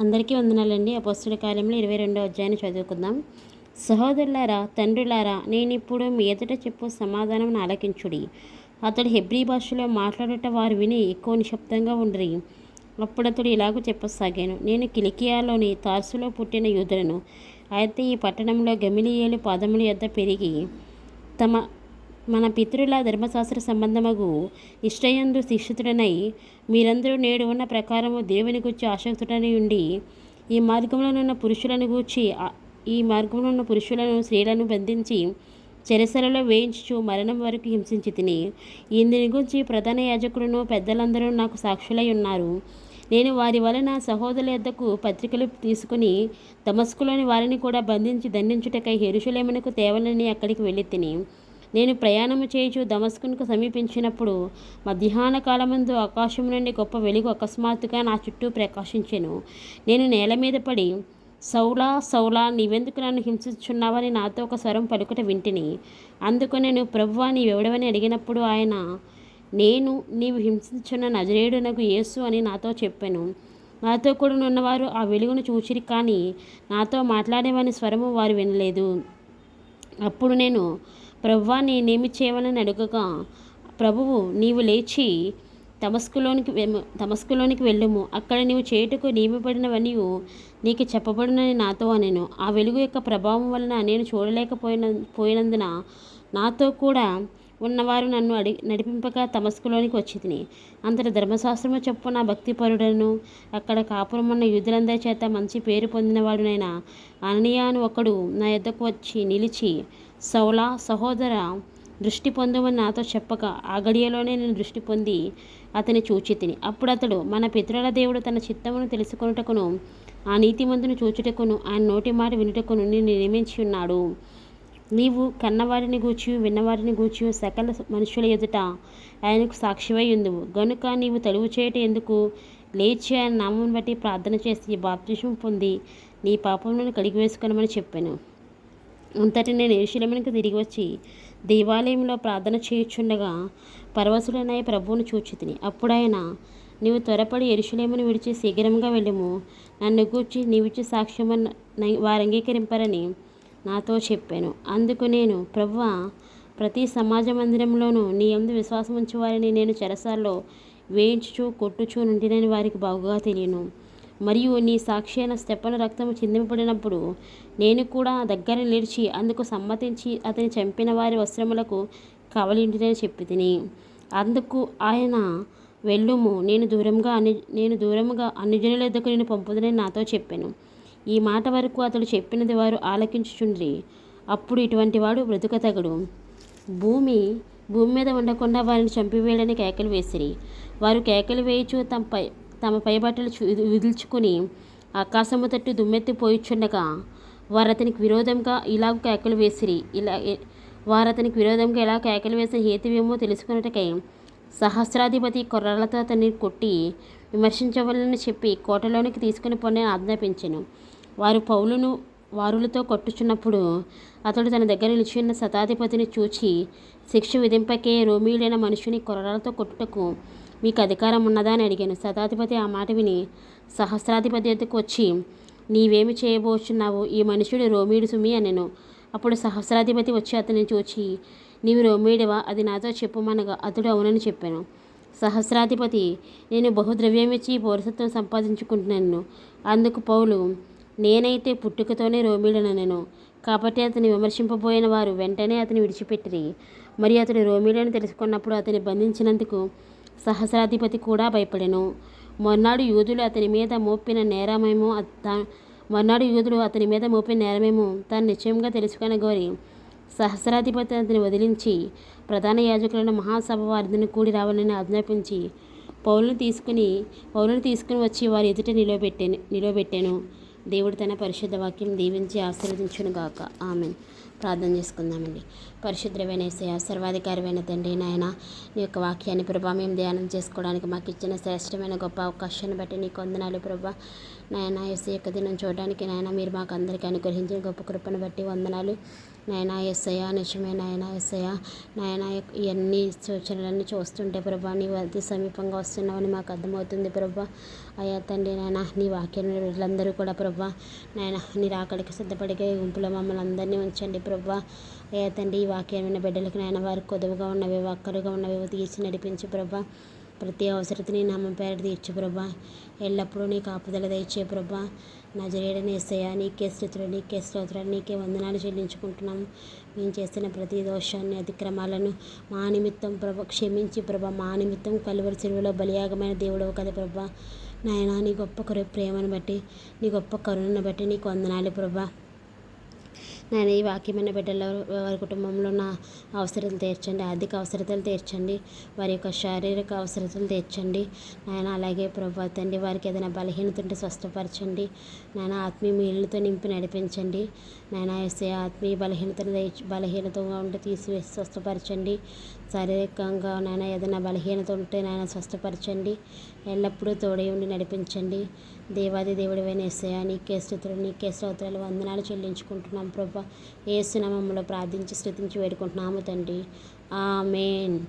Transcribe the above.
అందరికీ వందనాలండి. అపొస్తలుల కార్యములు 22వ అధ్యాయాన్ని చదువుకుందాం. సహోదరులారా, తండ్రులారా, నేనిప్పుడు మీ ఎదుట చెప్పు సమాధానం ఆలకించుడి. అతడు హెబ్రీ భాషలో మాట్లాడుట వారు విని ఎక్కువ నిశ్శబ్దంగా ఉండిరి. అప్పుడతడు ఇలాగూ చెప్పసాగాను, నేను కిలికియాలోని తార్సులో పుట్టిన యూదులను. అయితే ఈ పట్టణంలో గమలీయేలు పాదముల యొద్ద పెరిగి మన పితరుల ధర్మశాస్త్ర సంబంధమగు నిష్ఠయందు శిక్షితుడనై, మీరందరూ నేడు ఉన్న ప్రకారము దేవుని గూర్చి ఆసక్తుడని ఉండి, ఈ మార్గంలోనున్న పురుషులను స్త్రీలను బంధించి చెరసలలో వేయించుచు మరణం వరకు హింసించి తిని, ఇందుని గురించి ప్రధాన యాజకుడును పెద్దలందరూ నాకు సాక్షులై ఉన్నారు. నేను వారి వలన సహోదరుల యొద్దకు పత్రికలు తీసుకుని దమస్కులోని వారిని కూడా బంధించి దండించుటకై యెరూషలేమునకు తేవాలని అక్కడికి వెళ్ళి తిని, నేను ప్రయాణము చేయుచు దమస్కునకు సమీపించినప్పుడు మధ్యాహ్న కాలమందు ఆకాశం నుండి గొప్ప వెలుగు అకస్మాత్తుగా నా చుట్టూ ప్రకాశించెను. నేను నేల మీద పడి, సౌలా సౌలా, నీవెందుకు నన్ను హింసించుచున్నావని నాతో ఒక స్వరం పలుకుట వింటిని. అందుకు నేను, ప్రభువా, నీవెవడవని అడిగినప్పుడు ఆయన, నేను నీవు హింసించున్న నజరేయుడనగు యేసు అని నాతో చెప్పాను. నాతో కూడా ఉన్నవారు ఆ వెలుగును చూచిరి, కానీ నాతో మాట్లాడేవాని స్వరము వారు వినలేదు. అప్పుడు నేను, ప్రభువా, నేనేమి చేయవలని అడుగగా, ప్రభువు, నీవు లేచి దమస్కులోనికి వెళ్ళుము, అక్కడ నీవు చేయుటకు నియమబడినవన్నీ నీకు చెప్పబడునని నాతో అనెను. ఆ వెలుగు యొక్క ప్రభావం వలన నేను చూడలేకపోయినందున నాతో కూడా ఉన్నవారు నన్ను నడిపింపగా దమస్కులోనికి వచ్చి తిని, అంతటి ధర్మశాస్త్రము చొప్పున భక్తిపరుడను అక్కడ కాపురమున్న యూదులందరి చేత మంచి పేరు పొందినవాడునైన అననీయ అను ఒకడు నా యొద్దకు వచ్చి నిలిచి, సౌలా, సహోదర, దృష్టి పొందమని నాతో చెప్పగా, ఆ గడియలోనే నేను దృష్టి పొంది అతని చూచి తిని. అప్పుడు అతడు, మన పితరుల దేవుడు తన చిత్తమును తెలుసుకొనుటకును ఆ నీతిమంతుని చూచుటకును ఆయన నోటి మాట వినుటకును నిన్ను నియమించి ఉన్నాడు. నీవు కన్నవారిని గూర్చియు విన్నవారిని గూర్చియు సకల మనుషుల ఎదుట ఆయనకు సాక్షివై ఉందువు. గనుక నీవు తడువు చేయట ఎందుకు? లేచి ఆయన నామం బట్టి ప్రార్థన చేసి బాప్తిస్మం పొంది నీ పాపములను కడిగి వేసుకొనమని చెప్పాను. అంతటి నేను యెరూషలేమునకు తిరిగి వచ్చి దేవాలయంలో ప్రార్థన చేయుచుండగా పరవశుడనై ప్రభువును చూచి తిని. అప్పుడు ఆయన, నీవు త్వరపడి యెరూషలేమును విడిచి శీఘ్రంగా వెళ్ళుము, నన్ను గూర్చి నీవిచ్చు సాక్ష్యము వారు అంగీకరింపరని నాతో చెప్పాను. అందుకు నేను, ప్రభువా, ప్రతి సమాజ మందిరంలోనూ నీ యందు విశ్వాసముంచు వారిని నేను చెరసాల్లో వేయించుచు కొట్టుచూ నుండినని వారికి బాగుగా తెలియను. మరియు నీ సాక్షి అయిన స్తెఫను రక్తము చిందింపబడినప్పుడు నేను కూడా దగ్గర నిలిచి అందుకు సమ్మతించి అతని చంపిన వారి వస్త్రములకు కవలింటినని చెప్పి తిని. అందుకు ఆయన, వెళ్ళుము, నేను దూరముగా అన్యజనుల యొద్దకు నేను పంపుదనని నాతో చెప్పాను. ఈ మాట వరకు అతడు చెప్పినది వారు ఆలకించుచుండ్రి. అప్పుడు, ఇటువంటి వాడు బ్రతుకతగడు, భూమి మీద ఉండకుండా వారిని చంపివేయడని కేకలు వేసిరి. వారు కేకలు వేయుచు తమ పైబట్టలు విదిల్చుకుని ఆకాశము తట్టు దుమ్మెత్తి పోయిచుండగా వారు అతనికి విరోధంగా ఇలా కేకలు వేసిన హేతువేమో తెలుసుకొనుటకై సహస్రాధిపతి కొర్రలతో అతన్ని కొట్టి విమర్శించవలనని చెప్పి కోటలోనికి తీసుకుని పొందని ఆజ్ఞాపించెను. వారు పౌలును వారులతో కొట్టుచున్నప్పుడు అతడు తన దగ్గర నిలిచియున్న శతాధిపతిని చూచి, శిక్ష విధింపకే రోమీయుడైన మనుషుని కొర్రలతో కొట్టుటకు మీకు అధికారం ఉన్నదా అని అడిగాను. శతాధిపతి ఆ మాట విని సహస్రాధిపతి వద్దకు వచ్చి, నీవేమి చేయబోచున్నావు? ఈ మనుషుడు రోమీయుడు సుమి అనెను. అప్పుడు సహస్రాధిపతి వచ్చి అతనిని చూచి, నీవు రోమీయుడివా? అది నాతో చెప్పుమనగా అతడు అవునని చెప్పాను. సహస్రాధిపతి, నేను బహుద్రవ్యమిచ్చి పౌరసత్వం సంపాదించుకుంటున్నాను. అందుకు పౌలు, నేనైతే పుట్టుకతోనే రోమీయుడనెను. కాబట్టి అతని విమర్శింపబోయిన వారు వెంటనే అతని విడిచిపెట్టిరి. మరియు అతడు రోమీయుడని తెలుసుకున్నప్పుడు అతని బంధించినందుకు సహస్రాధిపతి కూడా భయపడెను. మొన్నాడు యూదులు అతని మీద మోపిన నేరమేమో తాను నిశ్చయంగా తెలుసుకొనగోరి సహస్రాధిపతి అతని వదిలించి ప్రధాన యాజకులను మహాసభ వారిని కూడి రావాలని ఆజ్ఞాపించి పౌలును తీసుకుని వచ్చి వారి ఎదుట నిలవబెట్టాను. దేవుడు తన పరిశుద్ధ వాక్యం దీవించి ఆశీర్వదించునుగాక. ఆమెన్. ప్రార్థన చేసుకుందామండి. పరిశుద్ధమైన యేసయ్య, సర్వాధికారమైన తండ్రి, నాయన, నీ యొక్క వాక్యాన్ని ప్రభా మేము ధ్యానం చేసుకోవడానికి మాకు ఇచ్చిన శ్రేష్టమైన గొప్ప అవకాశాన్ని బట్టి నీకు వందనాలు ప్రభా. నాయన, యేసయ్య యొక్క దినం చూడడానికి నాయన మీరు మాకు అందరికీ అనుగ్రహించిన గొప్ప కృపను బట్టి వందనాలు నాయన. యేసయ్య, నిజమే నాయన. యేసయ్య, నాయన, ఇవన్నీ సూచనలన్నీ చూస్తుంటే ప్రభా నీవు అతి సమీపంగా వస్తున్నావని మాకు అర్థమవుతుంది ప్రభా. అయ్యా తండ్రి నాయన నీ వాక్యం వీళ్ళందరూ కూడా ప్రభా నాయన నీ రాకడికి సిద్ధపడిగే గుంపులో మమ్మల్ని అందరినీ ఉంచండి ప్రభా. అయ్యా తండ్రి ఈ వాక్యం విన్న బిడ్డలకు నాయన వారికి కొదువుగా ఉన్నవి ఒక్కరుగా ఉన్నవి తీర్చి నడిపించి ప్రభా. ప్రతి అవసరతని నామం పేరు తీర్చు ప్రభా. ఎల్లప్పుడూ నీ కాపుదల దయచే ప్రభా. నజరేయుడైన యేసయ్యా నీకే స్తుతులు, నీకే స్తోత్రాలు, నీకే వందనాలు చెల్లించుకుంటున్నాము. మేము చేస్తున్న ప్రతి దోషాన్ని అతిక్రమాలను మా నిమిత్తం ప్రభ క్షమించి ప్రభా. మా నిమిత్తం కలువరి సిలువలో బలియాగమైన దేవుడవు కదా ప్రభా. నాయనా నీ గొప్ప ప్రేమను బట్టి, నీ గొప్ప కరుణను బట్టి నీకు వందనాలు ప్రభా. నేను ఈ వాక్యమైన బిడ్డల వారి కుటుంబంలో ఉన్న అవసరాలు తీర్చండి, ఆర్థిక అవసరతలు తీర్చండి, వారి యొక్క శారీరక అవసరతలు తీర్చండి నాయన. అలాగే ప్రభా తండ్రి వారికి ఏదైనా బలహీనత ఉంటే స్వస్థపరచండి నాయన. ఆత్మీయ మేలుతో నింపి నడిపించండి నాయన. వేసే ఆత్మీయ బలహీనతగా ఉంటే తీసివేసి స్వస్థపరచండి. శారీరకంగా నాయన ఏదైనా బలహీనత ఉంటే నాయన స్వస్థపరచండి. ఎల్లప్పుడూ తోడై ఉండి నడిపించండి. దేవాది దేవుడివైన యేసయ్యా నీకే స్తుతులు, నీకే స్తోత్రాలు, వందనాలు చెల్లించుకుంటున్నాం ప్రభా. యేసు నామములో ప్రార్థించి స్తుతించి వేడుకుంటున్నాము తండ్రి. ఆమేన్.